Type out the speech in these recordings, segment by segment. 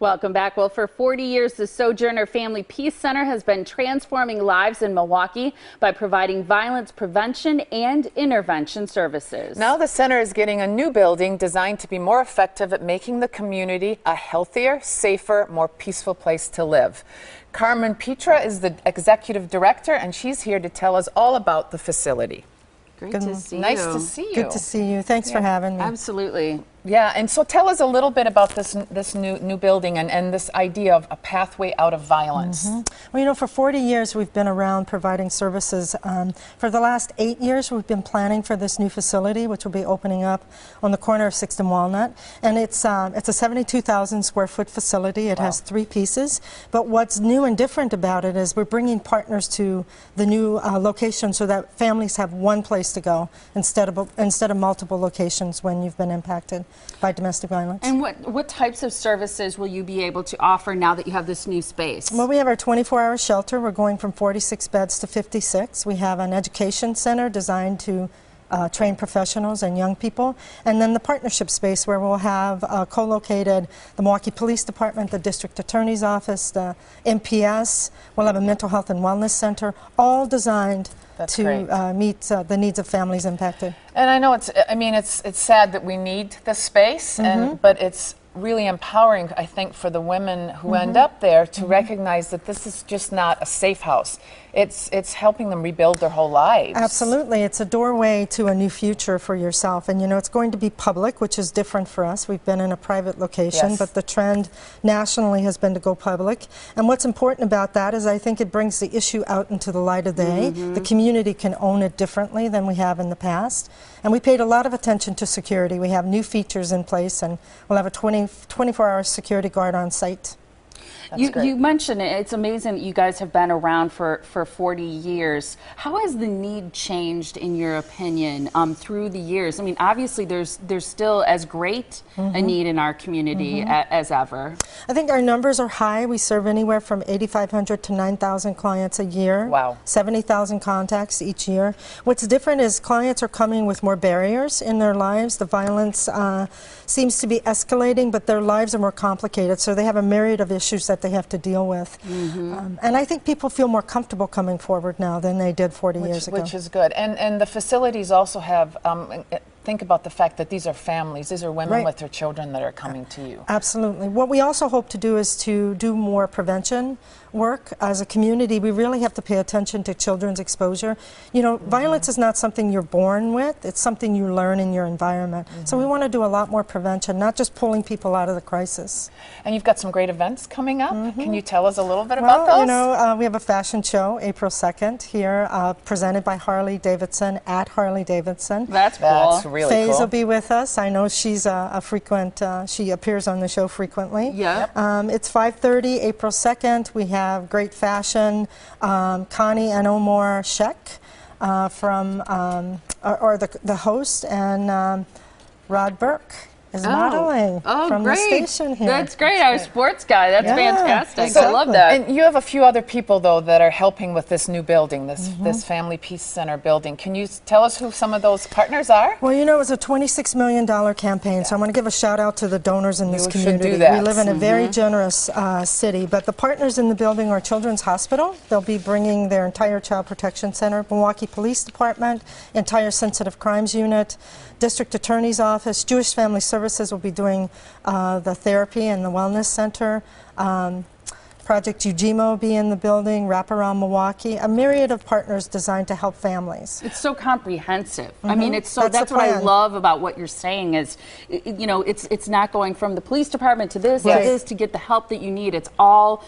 Welcome back. Well, for 40 years, the Sojourner Family Peace Center has been transforming lives in Milwaukee by providing violence prevention and intervention services. Now the center is getting a new building designed to be more effective at making the community a healthier, safer, more peaceful place to live. Carmen Petra is the executive director, and she's here to tell us all about the facility. Great to see you. Nice to see you. Good to see you. Thanks for having me. Absolutely. Yeah, and so tell us a little bit about this new building and this idea of a pathway out of violence. Well, you know, for 40 years we've been around providing services. For the last 8 years we've been planning for this new facility, which will be opening up on the corner of 6th and Walnut. And it's a 72,000 square foot facility. It has 3 pieces. But what's new and different about it is we're bringing partners to the new location so that families have one place to go instead of multiple locations when you've been impacted by domestic violence. And what types of services will you be able to offer now that you have this new space? Well, we have our 24-hour shelter. We're going from 46 beds to 56. We have an education center designed to train professionals and young people. And then the partnership space where we'll have co-located the Milwaukee Police Department, the District Attorney's Office, the MPS. We'll have a mental health and wellness center, all designed to meet the needs of families impacted. And I know it's sad that we need the space, but it's really empowering, I think, for the women who end up there to recognize that this is just not a safe house. It's helping them rebuild their whole lives. Absolutely. It's a doorway to a new future for yourself. And you know, it's going to be public, which is different for us. We've been in a private location, but the trend nationally has been to go public. And what's important about that is I think it brings the issue out into the light of day. The community can own it differently than we have in the past. And we paid a lot of attention to security. We have new features in place, and we'll have a 24-hour security guard on site. You mentioned it. It's amazing that you guys have been around for 40 years. How has the need changed, in your opinion, through the years? I mean, obviously, there's still as great a need in our community as ever. I think our numbers are high. We serve anywhere from 8,500 to 9,000 clients a year. Wow. 70,000 contacts each year. What's different is clients are coming with more barriers in their lives. The violence seems to be escalating, but their lives are more complicated, so they have a myriad of issues that they have to deal with. And I think people feel more comfortable coming forward now than they did 40 years ago. Which is good. And the facilities also have, think about the fact that these are families, these are women with their children that are coming to you. Absolutely. What we also hope to do is to do more prevention work. As a community, we really have to pay attention to children's exposure. You know, violence is not something you're born with, it's something you learn in your environment. So we want to do a lot more prevention, not just pulling people out of the crisis. And you've got some great events coming up. Can you tell us a little bit about those? You know, we have a fashion show April 2nd here, presented by Harley Davidson at Harley Davidson. That's cool. That's really Faze cool. will be with us. I know she's a frequent, she appears on the show frequently. Yeah. It's 5:30, April 2nd. We have great fashion. Connie and Omar Sheck from, the host, and Rod Burke is modeling from the station here. That's great. Our sports guy. That's fantastic. Exactly. I love that. And you have a few other people, though, that are helping with this new building, this Family Peace Center building. Can you tell us who some of those partners are? Well, you know, it was a $26 million campaign, so I want to give a shout out to the donors in this community. Do that. We live in a very generous city, but the partners in the building are Children's Hospital. They'll be bringing their entire Child Protection Center, Milwaukee Police Department, entire Sensitive Crimes Unit, District Attorney's Office, Jewish Family Services will be doing the therapy and the wellness center. Project Ujima will be in the building, Wraparound Milwaukee, a myriad of partners designed to help families. It's so comprehensive. I mean, it's so that's what I love about what you're saying is, you know, it's not going from the police department to this, it is to get the help that you need. It's all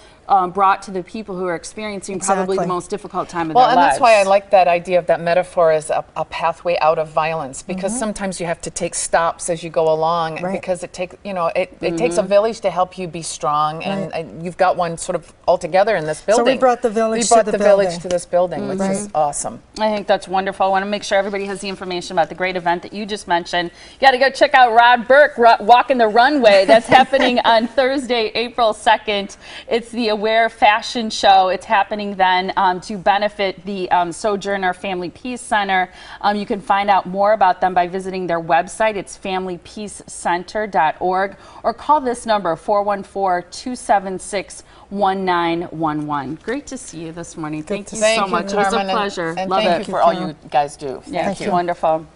brought to the people who are experiencing probably the most difficult time of their lives. Well, and that's why I like that idea of that metaphor as a pathway out of violence, because sometimes you have to take stops as you go along, because it takes, you know, it takes a village to help you be strong, and you've got one sort of all together in this building. So we brought the village to the village to this building, which is awesome. I think that's wonderful. I want to make sure everybody has the information about the great event that you just mentioned. You got to go check out Rod Burke walking the runway. That's happening on Thursday, April 2nd. It's the Wear fashion show. It's happening then to benefit the Sojourner Family Peace Center. You can find out more about them by visiting their website. It's familypeacecenter.org, or call this number, 414-276-1911. Great to see you this morning. Thank you so much. It was a pleasure. And Love thank it. you for all you guys do. Yeah, Thank you. Wonderful.